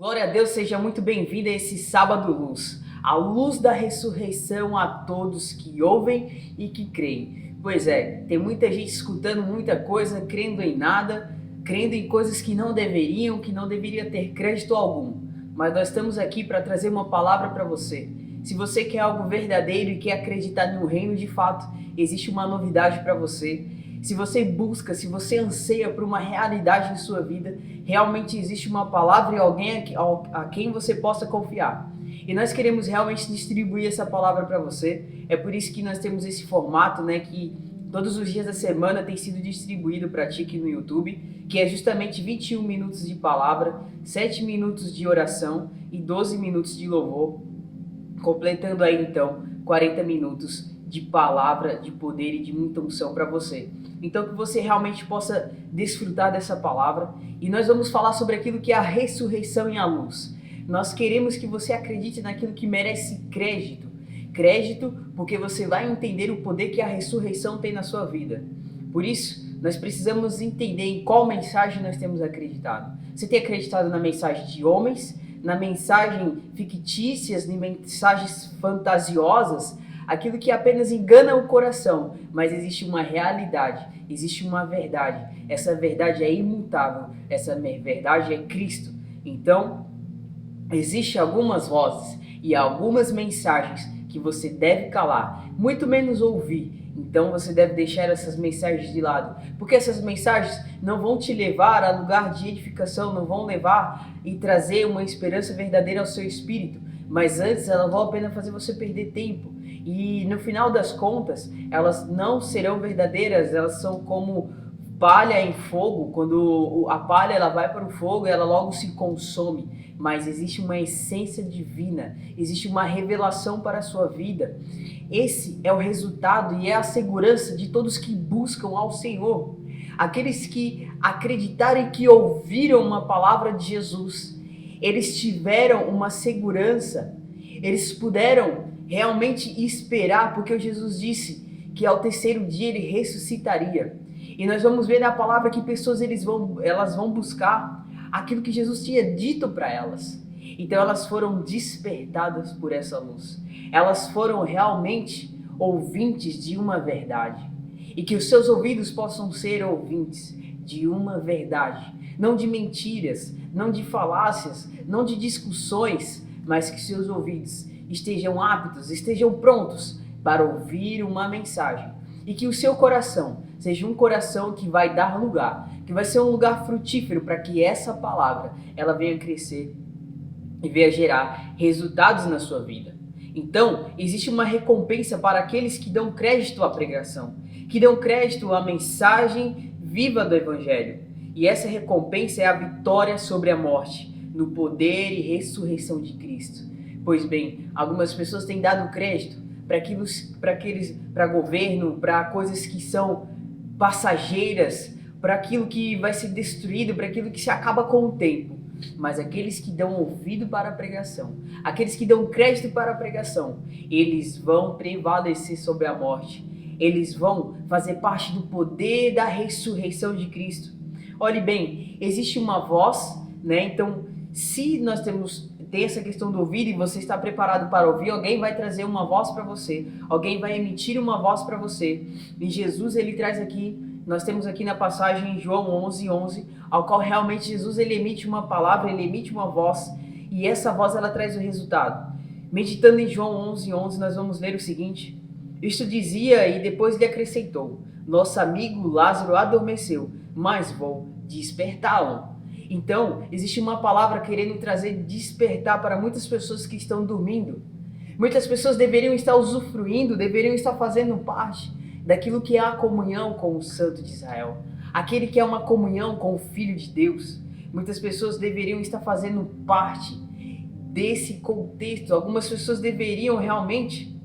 Glória a Deus, seja muito bem-vindo a esse Sábado Luz. A luz da ressurreição a todos que ouvem e que creem. Pois é, tem muita gente escutando muita coisa, crendo em nada, crendo em coisas que não deveriam, que não deveria ter crédito algum. Mas nós estamos aqui para trazer uma palavra para você. Se você quer algo verdadeiro e quer acreditar no reino de fato, existe uma novidade para você. Se você busca, se você anseia por uma realidade em sua vida, realmente existe uma palavra e alguém a quem você possa confiar. E nós queremos realmente distribuir essa palavra para você. É por isso que nós temos esse formato, que todos os dias da semana tem sido distribuído para ti aqui no YouTube, que é justamente 21 minutos de palavra, 7 minutos de oração e 12 minutos de louvor, completando aí então 40 minutos de palavra, de poder e de muita unção para você. Então que você realmente possa desfrutar dessa palavra. E nós vamos falar sobre aquilo que é a ressurreição e a luz. Nós queremos que você acredite naquilo que merece crédito. Crédito porque você vai entender o poder que a ressurreição tem na sua vida. Por isso, nós precisamos entender em qual mensagem nós temos acreditado. Você tem acreditado na mensagem de homens, na mensagem fictícias, em mensagens fantasiosas, aquilo que apenas engana o coração, mas existe uma realidade, existe uma verdade. Essa verdade é imutável, essa verdade é Cristo. Então, existem algumas vozes e algumas mensagens que você deve calar, muito menos ouvir. Então você deve deixar essas mensagens de lado, porque essas mensagens não vão te levar a lugar de edificação, não vão levar e trazer uma esperança verdadeira ao seu espírito, mas antes elas vão apenas fazer você perder tempo. E no final das contas, elas não serão verdadeiras, elas são como palha em fogo. Quando a palha ela vai para o fogo, ela logo se consome. Mas existe uma essência divina, existe uma revelação para a sua vida. Esse é o resultado e é a segurança de todos que buscam ao Senhor. Aqueles que acreditarem que ouviram uma palavra de Jesus, eles tiveram uma segurança, eles puderam realmente esperar, porque Jesus disse que ao terceiro dia ele ressuscitaria. E nós vamos ver na palavra que pessoas elas vão buscar aquilo que Jesus tinha dito para elas. Então elas foram despertadas por essa luz. Elas foram realmente ouvintes de uma verdade. E que os seus ouvidos possam ser ouvintes de uma verdade. Não de mentiras, não de falácias, não de discussões, mas que seus ouvidos estejam aptos, estejam prontos para ouvir uma mensagem. E que o seu coração seja um coração que vai dar lugar, que vai ser um lugar frutífero para que essa palavra ela venha crescer e venha gerar resultados na sua vida. Então, existe uma recompensa para aqueles que dão crédito à pregação, que dão crédito à mensagem viva do Evangelho. E essa recompensa é a vitória sobre a morte, no poder e ressurreição de Cristo. Pois bem, algumas pessoas têm dado crédito para governo, para coisas que são passageiras, para aquilo que vai ser destruído, para aquilo que se acaba com o tempo. Mas aqueles que dão ouvido para a pregação, aqueles que dão crédito para a pregação, eles vão prevalecer sobre a morte. Eles vão fazer parte do poder da ressurreição de Cristo. Olhe bem, existe uma voz, Então, se nós tem essa questão do ouvido e você está preparado para ouvir, alguém vai trazer uma voz para você, alguém vai emitir uma voz para você. E Jesus, ele traz aqui, nós temos aqui na passagem em João 11:11, ao qual realmente Jesus, ele emite uma palavra, ele emite uma voz, e essa voz, ela traz o resultado. Meditando em João 11:11, nós vamos ler o seguinte: isto dizia e depois lhe acrescentou: nosso amigo Lázaro adormeceu, mas vou despertá-lo. Então, existe uma palavra querendo trazer despertar para muitas pessoas que estão dormindo. Muitas pessoas deveriam estar usufruindo, deveriam estar fazendo parte daquilo que é a comunhão com o Santo de Israel. Aquele que é uma comunhão com o Filho de Deus. Muitas pessoas deveriam estar fazendo parte desse contexto. Algumas pessoas deveriam realmente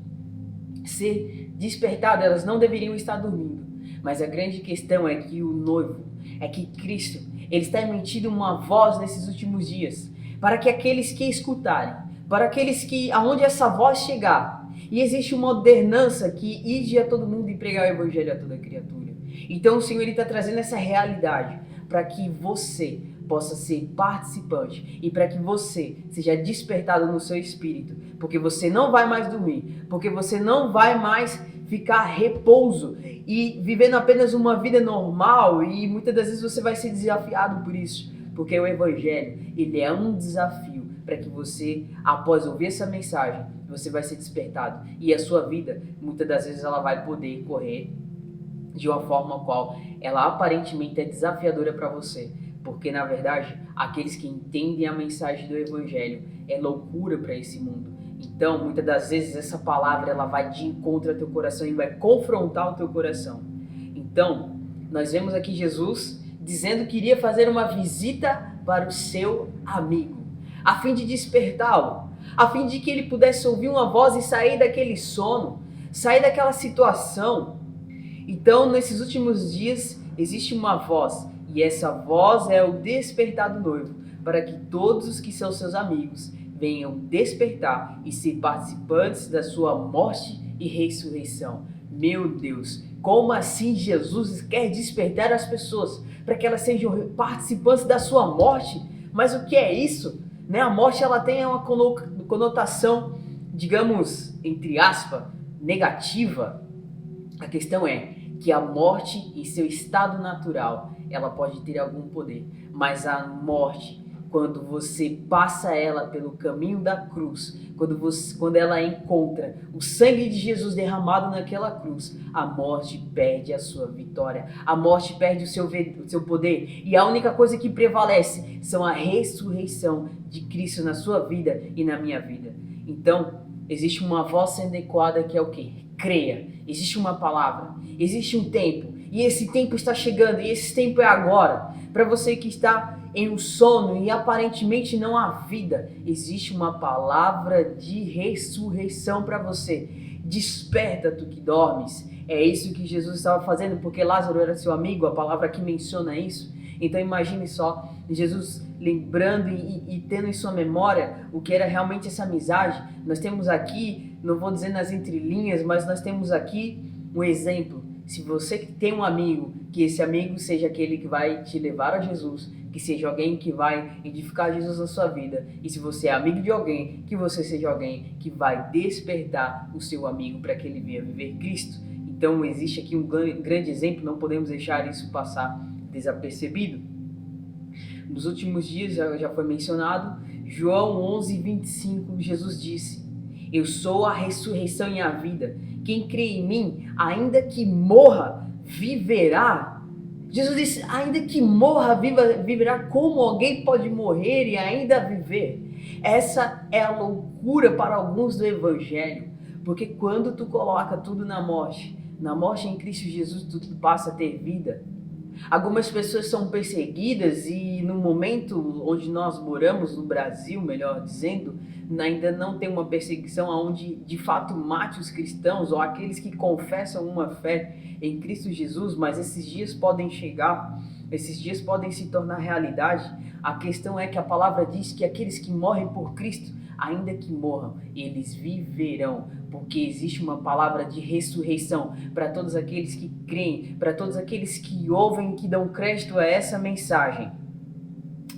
ser despertadas, elas não deveriam estar dormindo. Mas a grande questão é que o noivo, é que Cristo, ele está emitindo uma voz nesses últimos dias, para que aqueles que escutarem, para aqueles que, aonde essa voz chegar, e existe uma ordenança que ide a todo mundo e pregar o evangelho a toda criatura. Então o Senhor está trazendo essa realidade, para que você possa ser participante e para que você seja despertado no seu espírito, porque você não vai mais dormir, porque você não vai mais ficar repouso e vivendo apenas uma vida normal, e muitas das vezes você vai ser desafiado por isso, porque o Evangelho, ele é um desafio para que você, após ouvir essa mensagem, você vai ser despertado e a sua vida, muitas das vezes ela vai poder correr de uma forma qual ela aparentemente é desafiadora para você, porque na verdade aqueles que entendem a mensagem do Evangelho é loucura para esse mundo. Então muitas das vezes essa palavra ela vai de encontro ao teu coração e vai confrontar o teu coração. Então nós vemos aqui Jesus dizendo que iria fazer uma visita para o seu amigo, a fim de despertá-lo, a fim de que ele pudesse ouvir uma voz e sair daquele sono, sair daquela situação. Então, nesses últimos dias, existe uma voz, e essa voz é o despertar do noivo, para que todos os que são seus amigos venham despertar e ser participantes da sua morte e ressurreição. Meu Deus, como assim Jesus quer despertar as pessoas para que elas sejam participantes da sua morte? Mas o que é isso? A morte ela tem uma conotação, digamos, entre aspas, negativa. A questão é que a morte em seu estado natural, ela pode ter algum poder, mas a morte, quando você passa ela pelo caminho da cruz, quando ela encontra o sangue de Jesus derramado naquela cruz, a morte perde a sua vitória, a morte perde o seu poder, e a única coisa que prevalece são a ressurreição de Cristo na sua vida e na minha vida. Então, existe uma voz sendo ecoada que é o quê? Creia. Existe uma palavra, existe um tempo, e esse tempo está chegando, e esse tempo é agora. Para você que está em um sono e aparentemente não há vida, existe uma palavra de ressurreição para você. Desperta, tu que dormes. É isso que Jesus estava fazendo, porque Lázaro era seu amigo, a palavra aqui menciona isso. Então imagine só, Jesus lembrando e tendo em sua memória o que era realmente essa amizade. Nós temos aqui, não vou dizer nas entrelinhas, mas nós temos aqui um exemplo. Se você tem um amigo, que esse amigo seja aquele que vai te levar a Jesus, que seja alguém que vai edificar Jesus na sua vida. E se você é amigo de alguém, que você seja alguém que vai despertar o seu amigo para que ele venha viver Cristo. Então existe aqui um grande exemplo, não podemos deixar isso passar desapercebido. Nos últimos dias, já foi mencionado, João 11:25, Jesus disse: eu sou a ressurreição e a vida. Quem crê em mim, ainda que morra, viverá. Jesus disse, ainda que morra, viverá. Como alguém pode morrer e ainda viver? Essa é a loucura para alguns do Evangelho. Porque quando tu coloca tudo na morte em Cristo Jesus, tu passa a ter vida. Algumas pessoas são perseguidas e no momento onde nós moramos, no Brasil, melhor dizendo, ainda não tem uma perseguição onde de fato mate os cristãos ou aqueles que confessam uma fé em Cristo Jesus, mas esses dias podem chegar, esses dias podem se tornar realidade. A questão é que a palavra diz que aqueles que morrem por Cristo, ainda que morram, eles viverão, porque existe uma palavra de ressurreição para todos aqueles que creem, para todos aqueles que ouvem, que dão crédito a essa mensagem.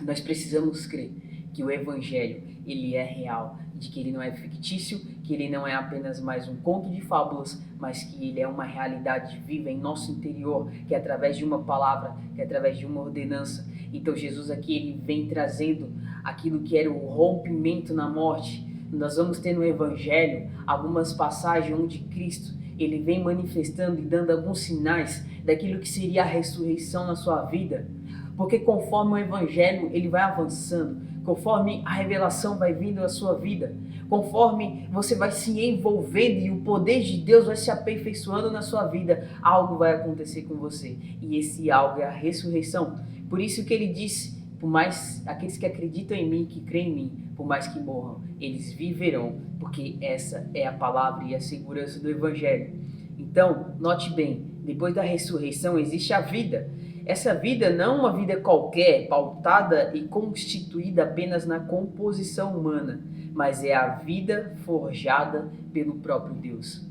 Nós precisamos crer que o Evangelho, ele é real, de que ele não é fictício, que ele não é apenas mais um conto de fábulas, mas que ele é uma realidade viva em nosso interior, que é através de uma palavra, que é através de uma ordenança. Então Jesus aqui, ele vem trazendo aquilo que era o rompimento na morte. Nós vamos ter no Evangelho algumas passagens onde Cristo, ele vem manifestando e dando alguns sinais daquilo que seria a ressurreição na sua vida. Porque conforme o Evangelho ele vai avançando, conforme a revelação vai vindo à sua vida, conforme você vai se envolvendo e o poder de Deus vai se aperfeiçoando na sua vida, algo vai acontecer com você. E esse algo é a ressurreição. Por isso que ele disse, por mais aqueles que acreditam em mim, que creem em mim, por mais que morram, eles viverão, porque essa é a palavra e a segurança do Evangelho. Então, note bem, depois da ressurreição existe a vida. Essa vida não é uma vida qualquer, pautada e constituída apenas na composição humana, mas é a vida forjada pelo próprio Deus.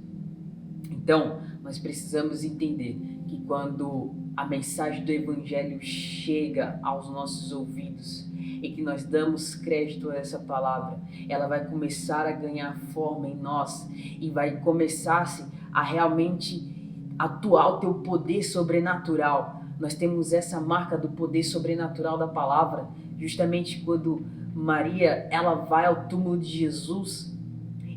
Então, nós precisamos entender que quando a mensagem do Evangelho chega aos nossos ouvidos e que nós damos crédito a essa palavra, ela vai começar a ganhar forma em nós e vai começar a realmente atuar o teu poder sobrenatural. Nós temos essa marca do poder sobrenatural da palavra, justamente quando Maria ela vai ao túmulo de Jesus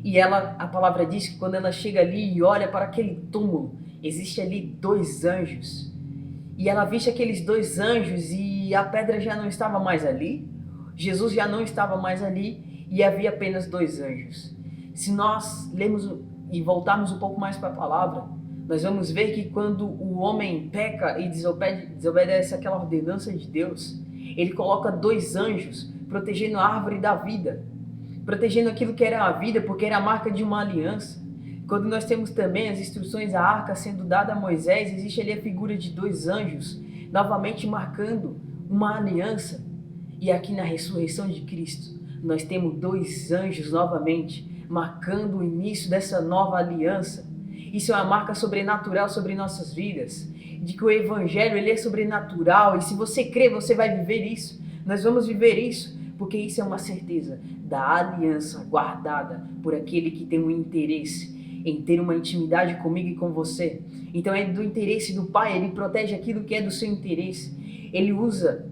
e a palavra diz que quando ela chega ali e olha para aquele túmulo, existe ali 2 anjos. E ela viste aqueles 2 anjos e a pedra já não estava mais ali, Jesus já não estava mais ali e havia apenas 2 anjos. Se nós lermos e voltarmos um pouco mais para a palavra, nós vamos ver que quando o homem peca e desobedece aquela ordenança de Deus, ele coloca 2 anjos protegendo a árvore da vida, protegendo aquilo que era a vida, porque era a marca de uma aliança. Quando nós temos também as instruções, a arca sendo dada a Moisés, existe ali a figura de 2 anjos, novamente marcando uma aliança. E aqui na ressurreição de Cristo, nós temos 2 anjos novamente, marcando o início dessa nova aliança. Isso é uma marca sobrenatural sobre nossas vidas, de que o Evangelho ele é sobrenatural, e se você crê, você vai viver isso. Nós vamos viver isso, porque isso é uma certeza da aliança guardada por aquele que tem um interesse em ter uma intimidade comigo e com você. Então é do interesse do Pai, ele protege aquilo que é do seu interesse. Ele usa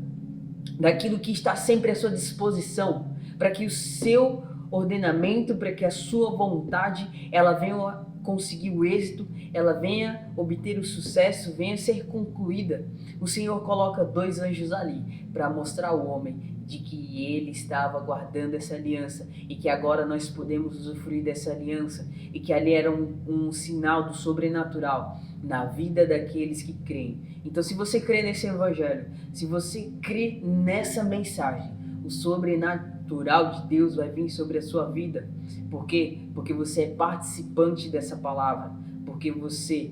daquilo que está sempre à sua disposição, para que o seu ordenamento, para que a sua vontade, ela venha conseguir o êxito, ela venha obter o sucesso, venha ser concluída. O Senhor coloca 2 anjos ali para mostrar ao homem de que ele estava guardando essa aliança e que agora nós podemos usufruir dessa aliança e que ali era um sinal do sobrenatural na vida daqueles que creem. Então, se você crê nesse Evangelho, se você crê nessa mensagem, o sobrenatural de Deus vai vir sobre a sua vida. Por quê? Porque você é participante dessa palavra, porque você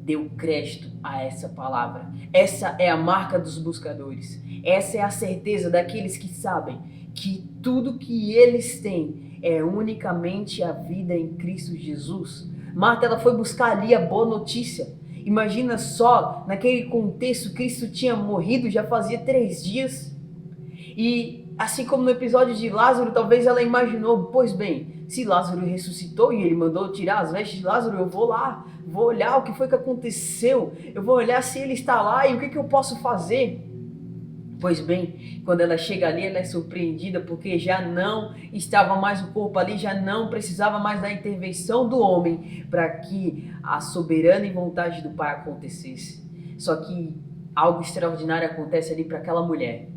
deu crédito a essa palavra. Essa é a marca dos buscadores. Essa é a certeza daqueles que sabem que tudo que eles têm é unicamente a vida em Cristo Jesus. Marta, ela foi buscar ali a boa notícia. Imagina só, naquele contexto, Cristo tinha morrido já fazia 3 dias. E assim como no episódio de Lázaro, talvez ela imaginou, pois bem, se Lázaro ressuscitou e ele mandou tirar as vestes de Lázaro, eu vou lá, vou olhar o que foi que aconteceu, eu vou olhar se ele está lá e o que eu posso fazer. Pois bem, quando ela chega ali, ela é surpreendida porque já não estava mais o corpo ali, já não precisava mais da intervenção do homem para que a soberana e vontade do Pai acontecesse. Só que algo extraordinário acontece ali para aquela mulher.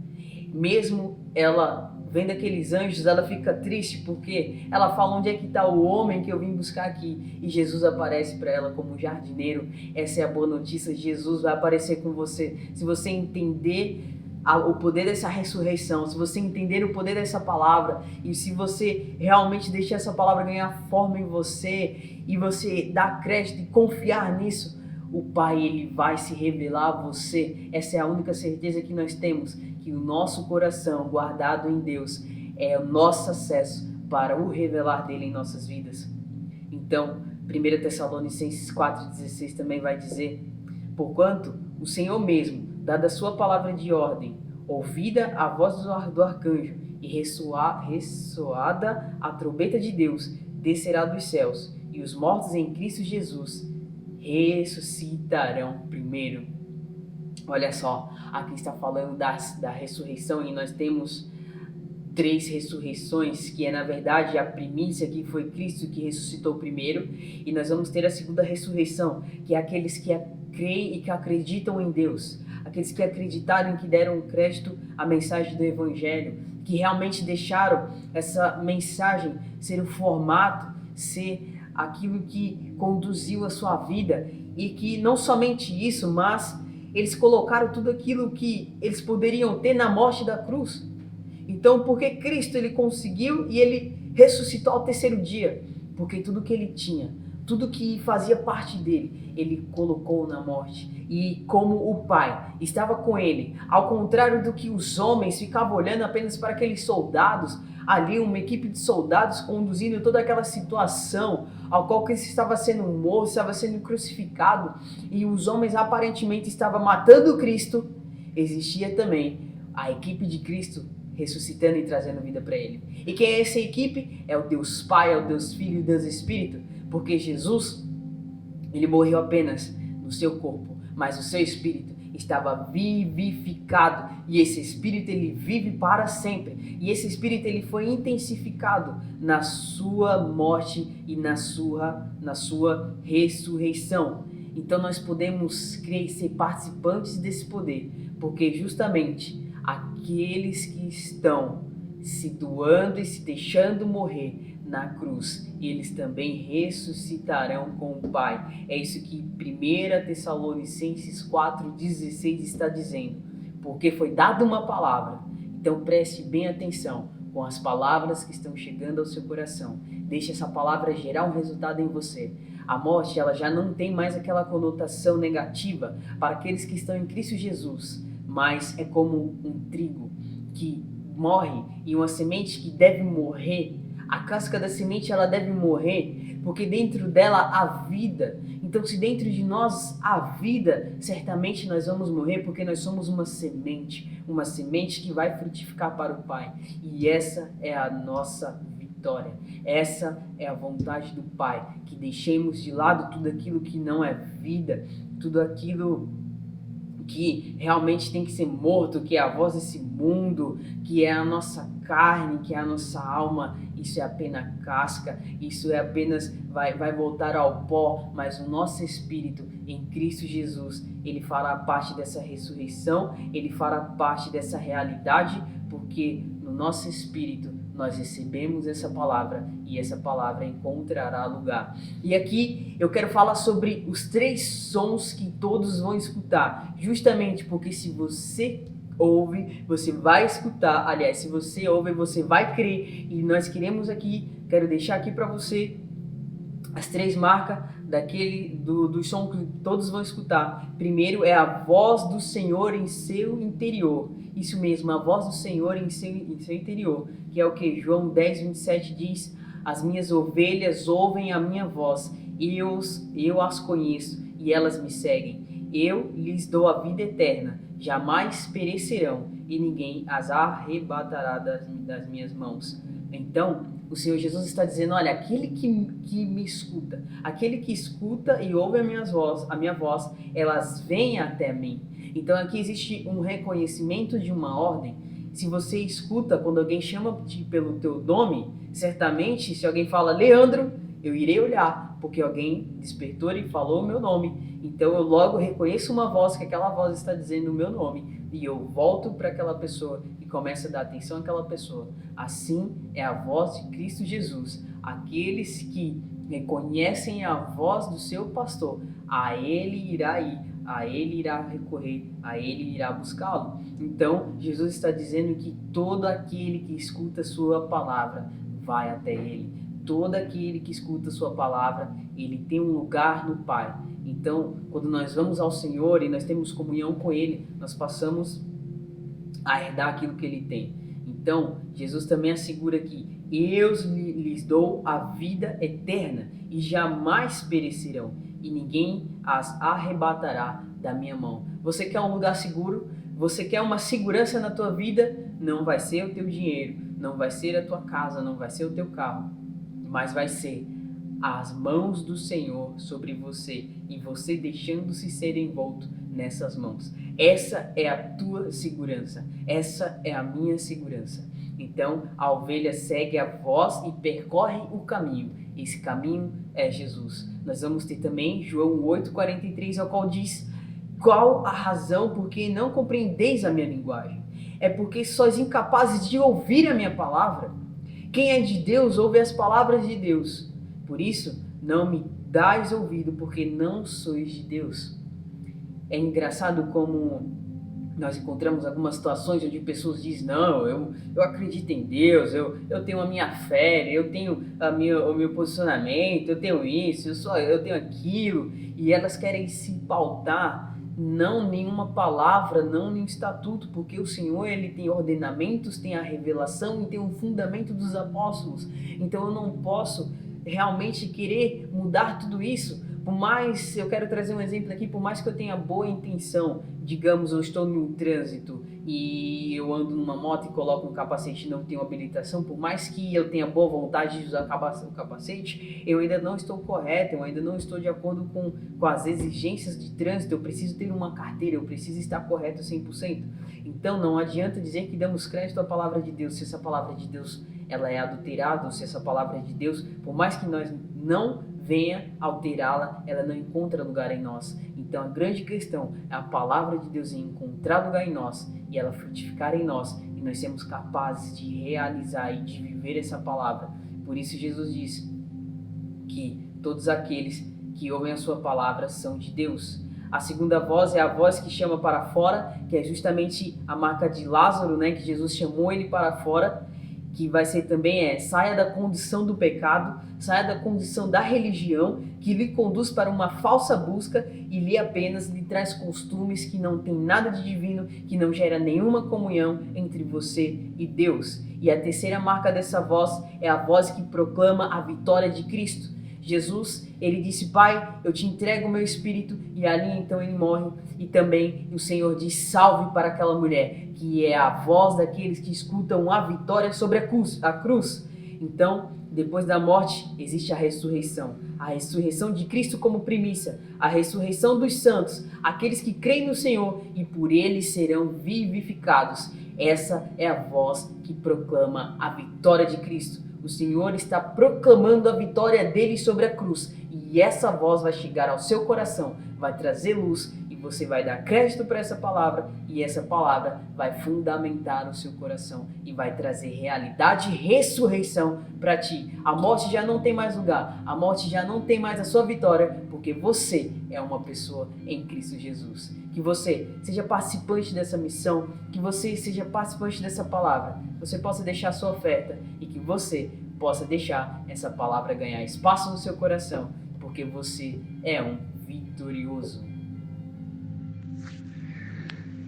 Mesmo ela vendo aqueles anjos, ela fica triste porque ela fala: onde é que está o homem que eu vim buscar aqui? E Jesus aparece para ela como um jardineiro. Essa é a boa notícia, Jesus vai aparecer com você. Se você entender o poder dessa ressurreição, se você entender o poder dessa palavra e se você realmente deixar essa palavra ganhar forma em você e você dar crédito e confiar nisso, o Pai ele vai se revelar a você. Essa é a única certeza que nós temos, que o nosso coração guardado em Deus é o nosso acesso para o revelar dele em nossas vidas. Então, 1 Tessalonicenses 4,16 também vai dizer: porquanto o Senhor mesmo, dada a sua palavra de ordem, ouvida a voz do arcanjo e ressoada a trombeta de Deus, descerá dos céus, e os mortos em Cristo Jesus ressuscitarão primeiro. Olha só, aqui está falando da ressurreição e nós temos 3 ressurreições, que é na verdade a primícia, que foi Cristo que ressuscitou primeiro, e nós vamos ter a segunda ressurreição, que é aqueles que creem e que acreditam em Deus, aqueles que acreditaram, que deram crédito à mensagem do Evangelho, que realmente deixaram essa mensagem ser o formato, ser aquilo que conduziu a sua vida, e que não somente isso, mas eles colocaram tudo aquilo que eles poderiam ter na morte da cruz. Então, porque Cristo ele conseguiu e ele ressuscitou ao 3º dia? Porque tudo que ele tinha tudo que fazia parte dele, ele colocou na morte. E como o Pai estava com ele, ao contrário do que os homens ficavam olhando apenas para aqueles soldados, ali uma equipe de soldados conduzindo toda aquela situação ao qual Cristo estava sendo morto, estava sendo crucificado, e os homens aparentemente estavam matando Cristo, existia também a equipe de Cristo ressuscitando e trazendo vida para ele. E quem é essa equipe? É o Deus Pai, é o Deus Filho e o Deus Espírito, porque Jesus, ele morreu apenas no seu corpo, mas o seu espírito estava vivificado, e esse espírito ele vive para sempre, e esse espírito ele foi intensificado na sua morte e na sua ressurreição. Então nós podemos crer e ser participantes desse poder, porque justamente aqueles que estão se doando e se deixando morrer na cruz, eles também ressuscitarão com o Pai. É isso que 1 Tessalonicenses 4,16 está dizendo, porque foi dada uma palavra. Então preste bem atenção com as palavras que estão chegando ao seu coração. Deixe essa palavra gerar um resultado em você. A morte, ela já não tem mais aquela conotação negativa para aqueles que estão em Cristo Jesus, mas é como um trigo que morre e uma semente que deve morrer. A casca da semente ela deve morrer, porque dentro dela há vida. Então, se dentro de nós há vida, certamente nós vamos morrer, porque nós somos uma semente que vai frutificar para o Pai. E essa é a nossa vitória. Essa é a vontade do Pai, que deixemos de lado tudo aquilo que não é vida, tudo aquilo que realmente tem que ser morto, que é a voz desse mundo, que é a nossa carne, que é a nossa alma. Isso é apenas casca, isso é apenas vai voltar ao pó, mas o nosso espírito em Cristo Jesus, ele fará parte dessa ressurreição, ele fará parte dessa realidade, porque no nosso espírito nós recebemos essa palavra e essa palavra encontrará lugar. E aqui eu quero falar sobre os 3 sons que todos vão escutar, justamente porque se você ouve, você vai escutar. Aliás, se você ouve, você vai crer. E nós queremos aqui, quero deixar aqui para você as 3 marcas do som que todos vão escutar. Primeiro é a voz do Senhor em seu interior. Isso mesmo, a voz do Senhor em seu interior, que é o que João 10:27 diz: as minhas ovelhas ouvem a minha voz, eu as conheço e elas me seguem. Eu lhes dou a vida eterna, jamais perecerão e ninguém as arrebatará das minhas mãos. Então, o Senhor Jesus está dizendo, olha, aquele que me escuta, aquele que escuta e ouve a minha voz, elas vêm até mim. Então aqui existe um reconhecimento de uma ordem. Se você escuta quando alguém chama-te pelo teu nome, certamente se alguém fala Leandro, eu irei olhar, porque alguém despertou e falou o meu nome. Então eu logo reconheço uma voz, que aquela voz está dizendo o meu nome, e eu volto para aquela pessoa e começo a dar atenção àquela pessoa. Assim é a voz de Cristo Jesus. Aqueles que reconhecem a voz do seu pastor, a ele irá ir, a ele irá recorrer, a ele irá buscá-lo. Então Jesus está dizendo que todo aquele que escuta sua palavra vai até ele. Todo aquele que escuta sua palavra, ele tem um lugar no Pai. Então, quando nós vamos ao Senhor e nós temos comunhão com Ele, nós passamos a herdar aquilo que Ele tem. Então, Jesus também assegura que eu lhes dou a vida eterna e jamais perecerão, e ninguém as arrebatará da minha mão. Você quer um lugar seguro? Você quer uma segurança na tua vida? Não vai ser o teu dinheiro, não vai ser a tua casa, não vai ser o teu carro, mas vai ser as mãos do Senhor sobre você e você deixando-se ser envolto nessas mãos. Essa é a tua segurança, essa é a minha segurança. Então a ovelha segue a voz e percorre o caminho. Esse caminho é Jesus. Nós vamos ter também João 8,43, ao qual diz: qual a razão por que não compreendeis a minha linguagem? É porque sois incapazes de ouvir a minha palavra. Quem é de Deus ouve as palavras de Deus. Por isso, não me dais ouvido, porque não sois de Deus. É engraçado como Nós encontramos algumas situações onde pessoas dizem, não, eu acredito em Deus, eu tenho a minha fé, eu tenho o meu posicionamento, eu tenho isso, eu tenho aquilo, e elas querem se pautar, não nenhuma palavra, não nenhum estatuto, porque o Senhor, ele tem ordenamentos, tem a revelação e tem o fundamento dos apóstolos. Então eu não posso realmente querer mudar tudo isso. Por mais, eu quero trazer um exemplo aqui, por mais que eu tenha boa intenção, digamos, eu estou no trânsito e eu ando numa moto e coloco um capacete e não tenho habilitação, por mais que eu tenha boa vontade de usar o capacete, eu ainda não estou correto, eu ainda não estou de acordo com as exigências de trânsito, eu preciso ter uma carteira, eu preciso estar correto 100%. Então não adianta dizer que damos crédito à palavra de Deus, se essa palavra de Deus ela é adulterada, ou se essa palavra de Deus, por mais que nós não venha alterá-la, ela não encontra lugar em nós. Então a grande questão é a palavra de Deus encontrar lugar em nós e ela frutificar em nós e nós sermos capazes de realizar e de viver essa palavra. Por isso Jesus disse que todos aqueles que ouvem a sua palavra são de Deus. A segunda voz é a voz que chama para fora, que é justamente a marca de Lázaro, né, que Jesus chamou ele para fora, que vai ser também saia da condição do pecado, saia da condição da religião, que lhe conduz para uma falsa busca e lhe traz costumes que não tem nada de divino, que não gera nenhuma comunhão entre você e Deus. E a terceira marca dessa voz é a voz que proclama a vitória de Cristo. Jesus, ele disse, Pai, eu te entrego o meu espírito, e ali então ele morre. E também o Senhor diz, salve para aquela mulher, que é a voz daqueles que escutam a vitória sobre a cruz. Então, depois da morte, existe a ressurreição de Cristo como primícia, a ressurreição dos santos, aqueles que creem no Senhor e por ele serão vivificados. Essa é a voz que proclama a vitória de Cristo. O Senhor está proclamando a vitória dele sobre a cruz. E essa voz vai chegar ao seu coração, vai trazer luz e você vai dar crédito para essa palavra. E essa palavra vai fundamentar o seu coração e vai trazer realidade e ressurreição para ti. A morte já não tem mais lugar, a morte já não tem mais a sua vitória, porque você é uma pessoa em Cristo Jesus. Que você seja participante dessa missão, que você seja participante dessa palavra, você possa deixar a sua oferta e que você possa deixar essa palavra ganhar espaço no seu coração, porque você é um vitorioso.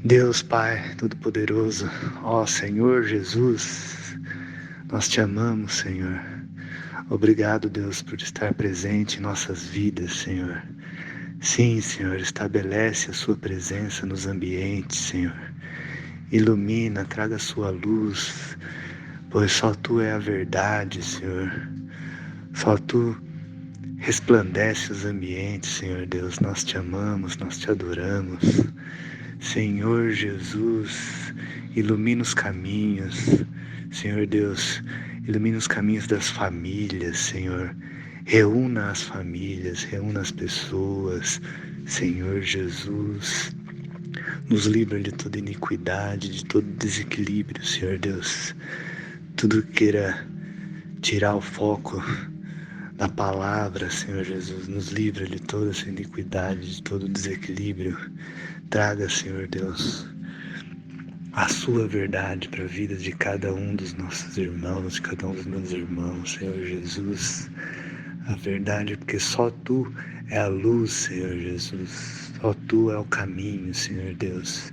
Deus Pai Todo-Poderoso, ó Senhor Jesus, nós te amamos, Senhor. Obrigado, Deus, por estar presente em nossas vidas, Senhor. Sim, Senhor, estabelece a sua presença nos ambientes, Senhor. Ilumina, traga a sua luz, pois só Tu é a verdade, Senhor. Só Tu resplandece os ambientes, Senhor Deus. Nós te amamos, nós te adoramos. Senhor Jesus, ilumina os caminhos, Senhor Deus, ilumina os caminhos das famílias, Senhor. Reúna as famílias, reúna as pessoas, Senhor Jesus. Nos livra de toda iniquidade, de todo desequilíbrio, Senhor Deus. Tudo que queira tirar o foco da palavra, Senhor Jesus, nos livra de toda essa iniquidade, de todo desequilíbrio. Traga, Senhor Deus, a sua verdade para a vida de cada um dos nossos irmãos, de cada um dos meus irmãos, Senhor Jesus. A verdade, porque só Tu é a luz, Senhor Jesus. Só Tu é o caminho, Senhor Deus.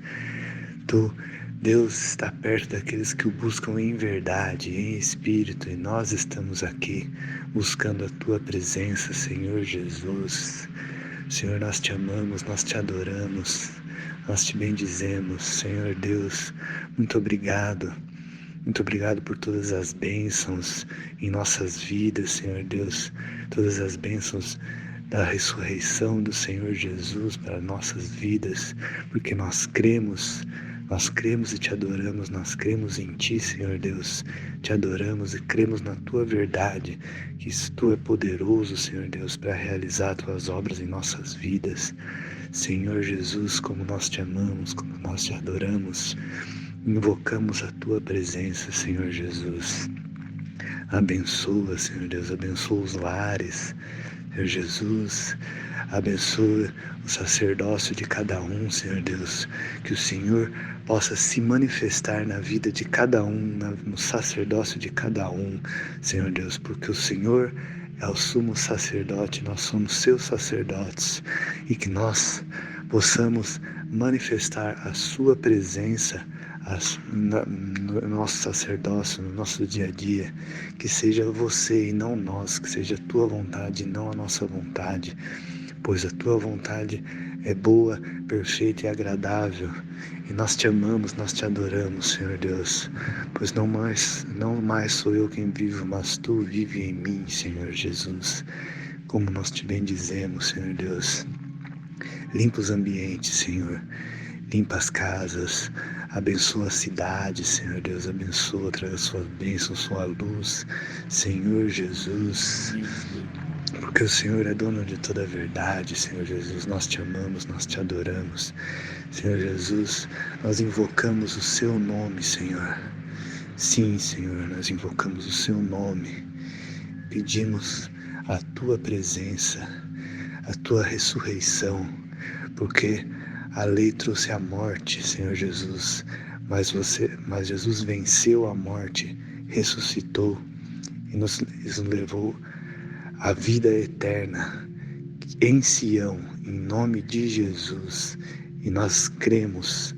Tu, Deus, está perto daqueles que o buscam em verdade, em espírito, e nós estamos aqui buscando a Tua presença, Senhor Jesus. Senhor, nós te amamos, nós te adoramos, nós te bendizemos, Senhor Deus. Muito obrigado. Muito obrigado por todas as bênçãos em nossas vidas, Senhor Deus. Todas as bênçãos da ressurreição do Senhor Jesus para nossas vidas, porque nós cremos e te adoramos, nós cremos em Ti, Senhor Deus, te adoramos e cremos na Tua verdade, que Tu é poderoso, Senhor Deus, para realizar Tuas obras em nossas vidas. Senhor Jesus, como nós te amamos, como nós te adoramos, invocamos a Tua presença, Senhor Jesus. Abençoa, Senhor Deus, abençoa os lares, Senhor Jesus, abençoa o sacerdócio de cada um, Senhor Deus, que o Senhor possa se manifestar na vida de cada um, no sacerdócio de cada um, Senhor Deus, porque o Senhor é o sumo sacerdote, nós somos seus sacerdotes, e que nós possamos manifestar a sua presença no nosso sacerdócio, no nosso dia a dia, que seja você e não nós, que seja a tua vontade e não a nossa vontade, pois a tua vontade é boa, perfeita e agradável, e nós te amamos, nós te adoramos, Senhor Deus, pois não mais sou eu quem vivo, mas tu vive em mim, Senhor Jesus, como nós te bendizemos, Senhor Deus. Limpa os ambientes, Senhor, limpa as casas, abençoa a cidade, Senhor Deus, abençoa, traz a sua bênção, sua luz, Senhor Jesus, porque o Senhor é dono de toda a verdade, Senhor Jesus, nós te amamos, nós te adoramos, Senhor Jesus, nós invocamos o seu nome, Senhor, sim, Senhor, nós invocamos o seu nome, pedimos a tua presença, a tua ressurreição, porque a lei trouxe a morte, Senhor Jesus, mas Jesus venceu a morte, ressuscitou e nos levou à vida eterna em Sião, em nome de Jesus. E nós cremos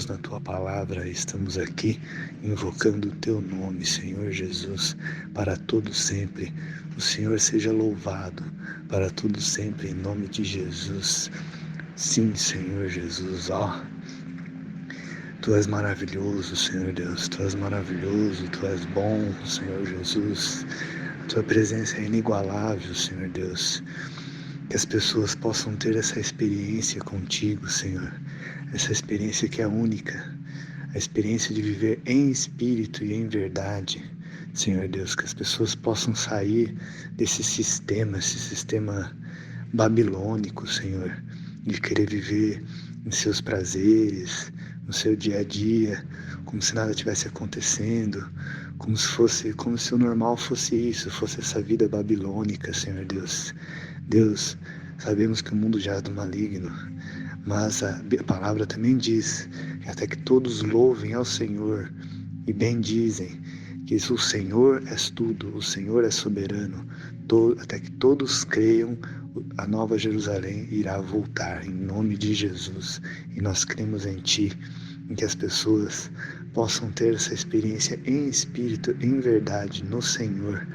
na tua palavra, estamos aqui invocando o teu nome, Senhor Jesus, para todo sempre. O Senhor seja louvado para todo sempre, em nome de Jesus. Sim, Senhor Jesus, tu és maravilhoso, Senhor Deus, tu és maravilhoso, tu és bom, Senhor Jesus, tua presença é inigualável, Senhor Deus, que as pessoas possam ter essa experiência contigo, Senhor, essa experiência que é única, a experiência de viver em espírito e em verdade, Senhor Deus, que as pessoas possam sair desse sistema, esse sistema babilônico, Senhor, de querer viver em seus prazeres, no seu dia a dia, como se nada tivesse acontecendo, como se o normal fosse isso, fosse essa vida babilônica, Senhor Deus. Deus, sabemos que o mundo jaz do maligno, mas a palavra também diz que até que todos louvem ao Senhor e bendizem, que o Senhor és tudo, o Senhor é soberano, até que todos creiam, a Nova Jerusalém irá voltar em nome de Jesus, e nós cremos em Ti, em que as pessoas possam ter essa experiência em espírito, em verdade, no Senhor,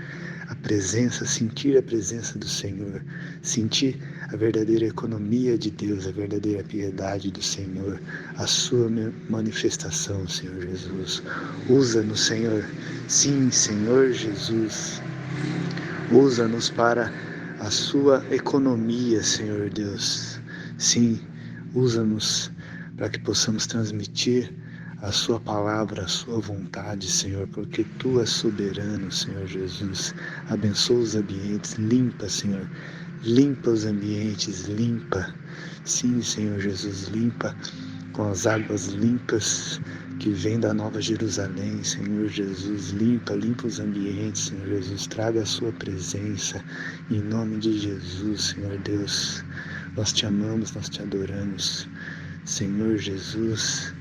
sentir a presença do Senhor, sentir a verdadeira economia de Deus, a verdadeira piedade do Senhor, a sua manifestação, Senhor Jesus. Usa-nos, Senhor, sim, Senhor Jesus, usa-nos para a sua economia, Senhor Deus. Sim, usa-nos para que possamos transmitir a sua palavra, a sua vontade, Senhor, porque Tu és soberano, Senhor Jesus. Abençoa os ambientes, limpa, Senhor, limpa os ambientes, limpa. Sim, Senhor Jesus, limpa com as águas limpas que vem da Nova Jerusalém, Senhor Jesus, limpa os ambientes, Senhor Jesus, traga a sua presença, em nome de Jesus, Senhor Deus, nós te amamos, nós te adoramos, Senhor Jesus,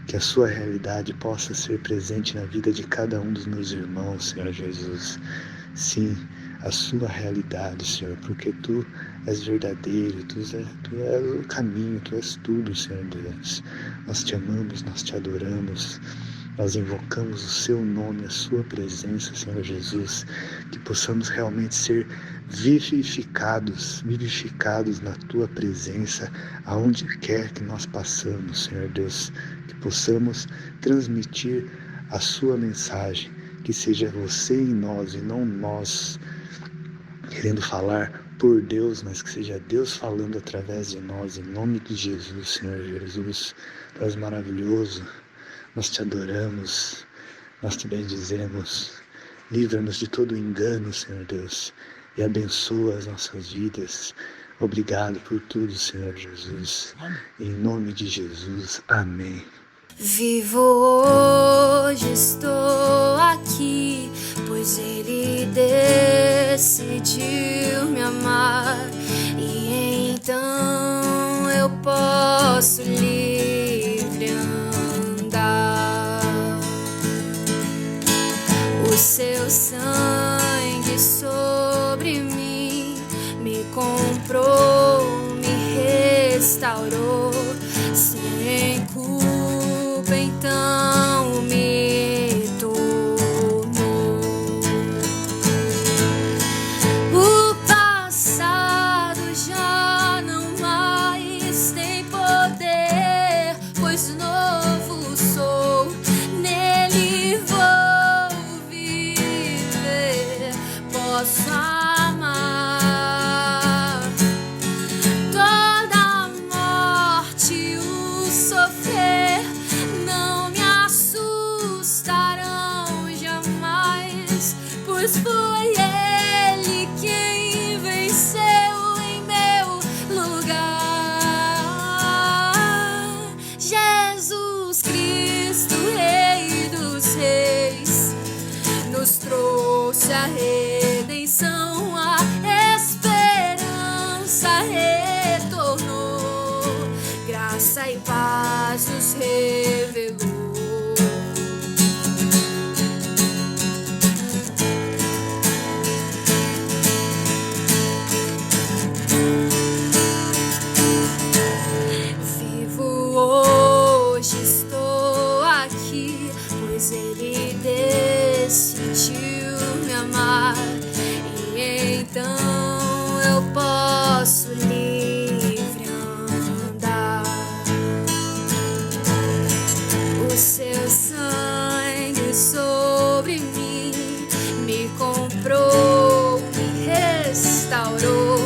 que a sua realidade possa ser presente na vida de cada um dos meus irmãos, Senhor Jesus, sim, a sua realidade, Senhor, porque Tu és verdadeiro, Tu és o caminho, Tu és tudo, Senhor Deus. Nós te amamos, nós te adoramos, nós invocamos o Seu nome, a Sua presença, Senhor Jesus, que possamos realmente ser vivificados na Tua presença, aonde quer que nós passamos, Senhor Deus, que possamos transmitir a Sua mensagem, que seja Você em nós e não nós querendo falar por Deus, mas que seja Deus falando através de nós, em nome de Jesus, Senhor Jesus. Tu és maravilhoso, nós te adoramos, nós te bendizemos. Livra-nos de todo engano, Senhor Deus, e abençoa as nossas vidas. Obrigado por tudo, Senhor Jesus. Em nome de Jesus, amém. Vivo hoje, estou aqui, pois Ele decidiu me amar, e então eu posso livre andar. O seu sangue sobre mim me comprou, me restaurou, sem culpa então me tornou. O passado já não mais tem poder, pois novo sou, nele vou viver, posso amar. Toda a morte e o sofrer não me assustarão jamais, pois foi Ele quem venceu em meu lugar. Jesus Cristo, Rei dos Reis, nos trouxe a redenção, a esperança retornou, graça e paz nos revelou. Vivo hoje, estou aqui, pois Ele decidiu me amar, e então eu posso livre andar. O seu sangue sobre mim me comprou, me restaurou,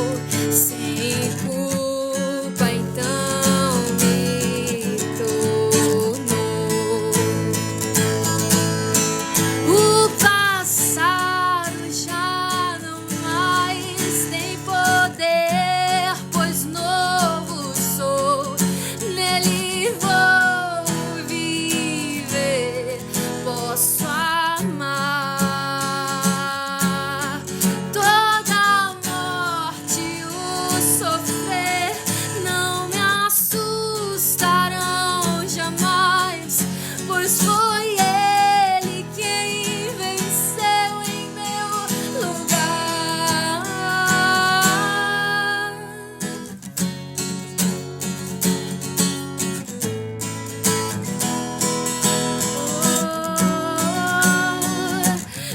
sem culpa então me tornou. O passado já não mais tem poder, pois novo sou, nele vou viver, posso amar. Toda a morte e o sofrer não me assustarão jamais, pois foi Ele quem venceu em meu lugar.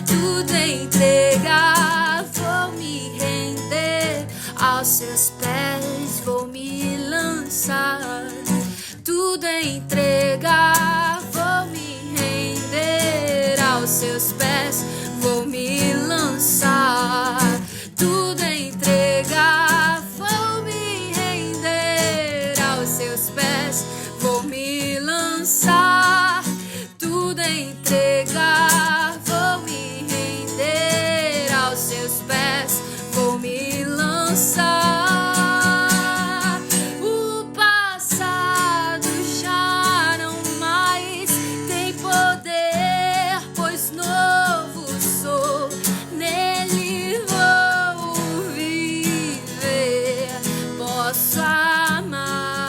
Tudo entregar, vou me render, aos seus pés vou me lançar. Tudo entregar, vou me render, aos seus pés vou me lançar. Tudo entregar, vou me render, aos seus pés vou me lançar. Tudo entregar, vou me render, aos seus pés vou me lançar. O passado já não mais tem poder, pois novo sou, nele vou viver, posso amar.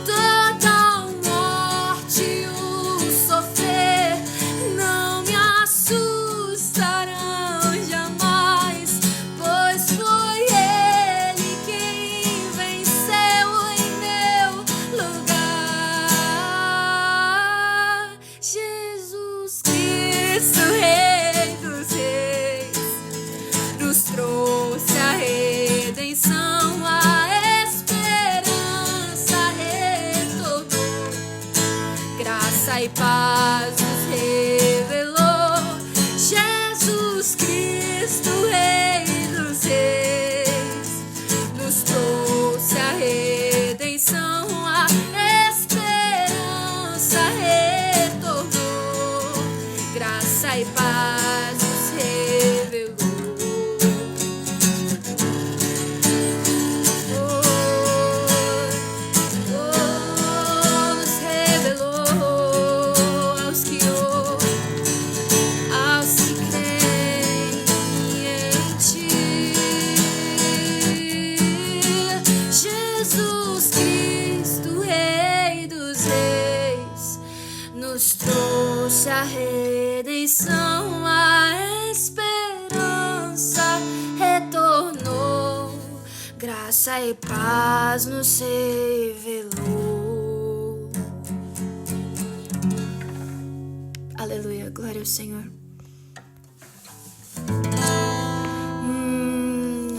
Toda a morte e o sofrer não me assustarão jamais, pois foi Ele quem venceu em meu lugar. Jesus Cristo, Rei dos Reis, nos trouxe a redenção, a esperança retornou, graça e paz nos revelou. Jesus Cristo, Rei dos Reis, nos trouxe a redenção, a esperança retornou, graça e paz nos revelou. Nos revelou aos que creem. coração a esperança retornou, graça e paz nos revelou. Aleluia, glória ao Senhor.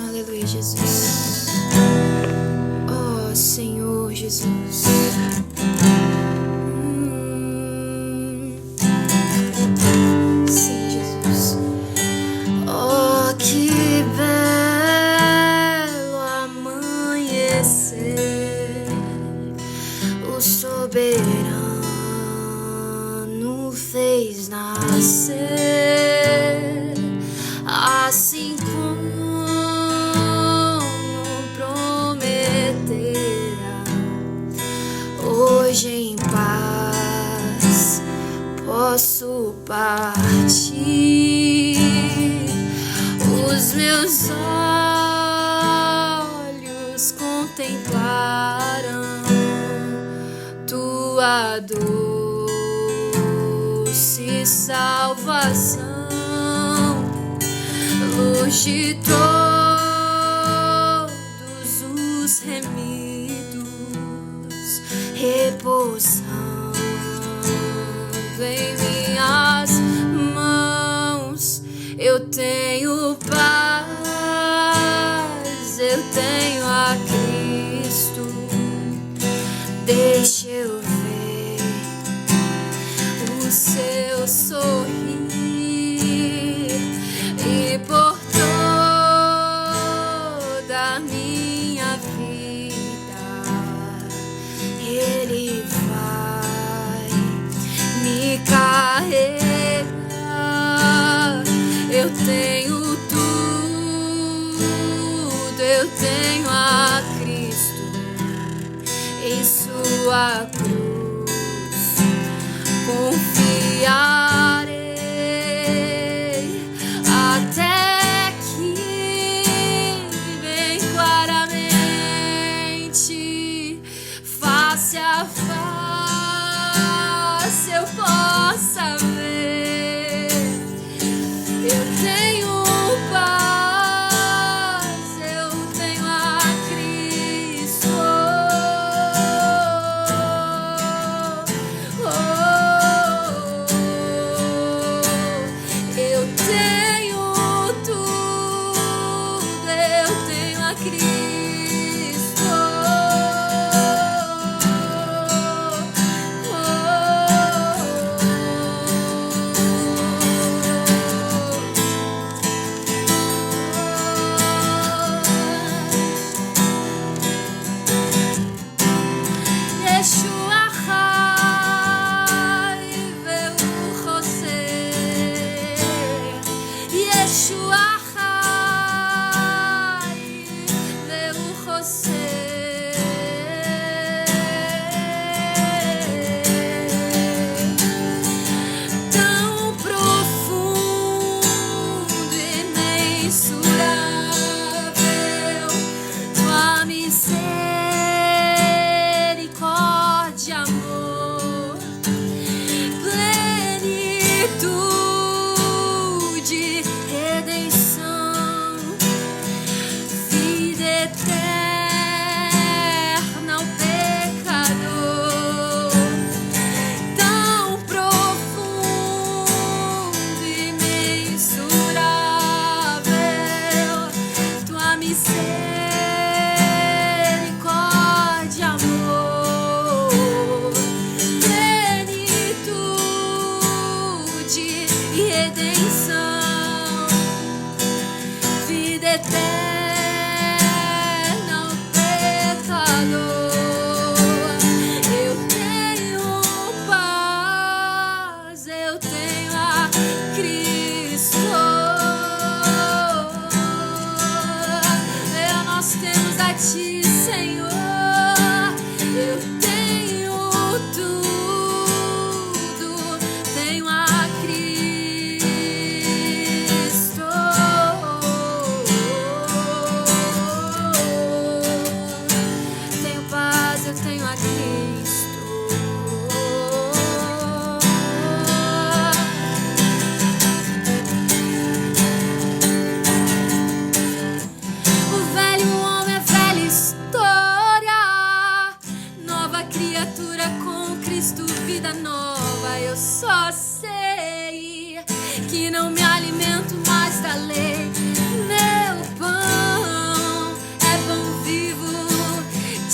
Aleluia, Jesus. Oh, Senhor Jesus. Sim, Jesus. Oh, que belo amanhecer. O soberano fez nascer, assim como prometera. Hoje em paz posso partir. Os meus olhos contemplaram tua doce salvação, luz de todos os remidos, repousando em minhas mãos. Eu tenho paz, eu tenho a Cristo. Deixa eu ver o seu sorrir e por toda a minha vida Ele vai me carregar. Eu tenho tudo, eu tenho a Cristo em sua cruz. Confiarei até que bem claramente, face a face, eu possa ver. Eu tenho paz, eu tenho a Cristo. Eu tenho tudo, eu tenho a Cristo. Yeshua Hai ve'u José. Yeshua Hai ve'u José. Tão profundo e imensurável, tua misericórdia, amor, plenitude, redenção, vida eterna ao pecador. Tão profundo e imensurável, tua misericórdia, amor, plenitude e redenção, vida eterna ao pecador. Eu tenho paz, eu tenho a Cristo. Nós temos a ti, Senhor. Eu tenho tudo, tenho a Cristo. não me alimento mais da lei. Meu pão é pão vivo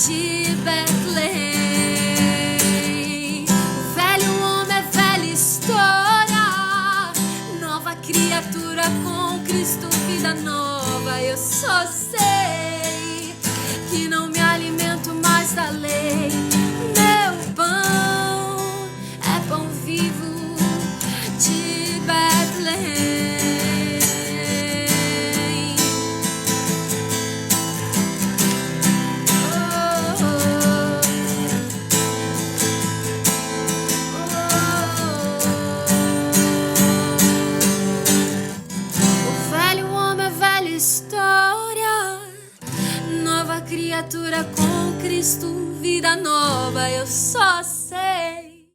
de Betlém. O velho homem é velha história, nova criatura com Cristo, vida nova. Eu só sei que não me alimento mais da lei. Meu pão é pão vivo de Betlém. O velho homem é velha história, nova criatura com Cristo, vida nova. Eu só sei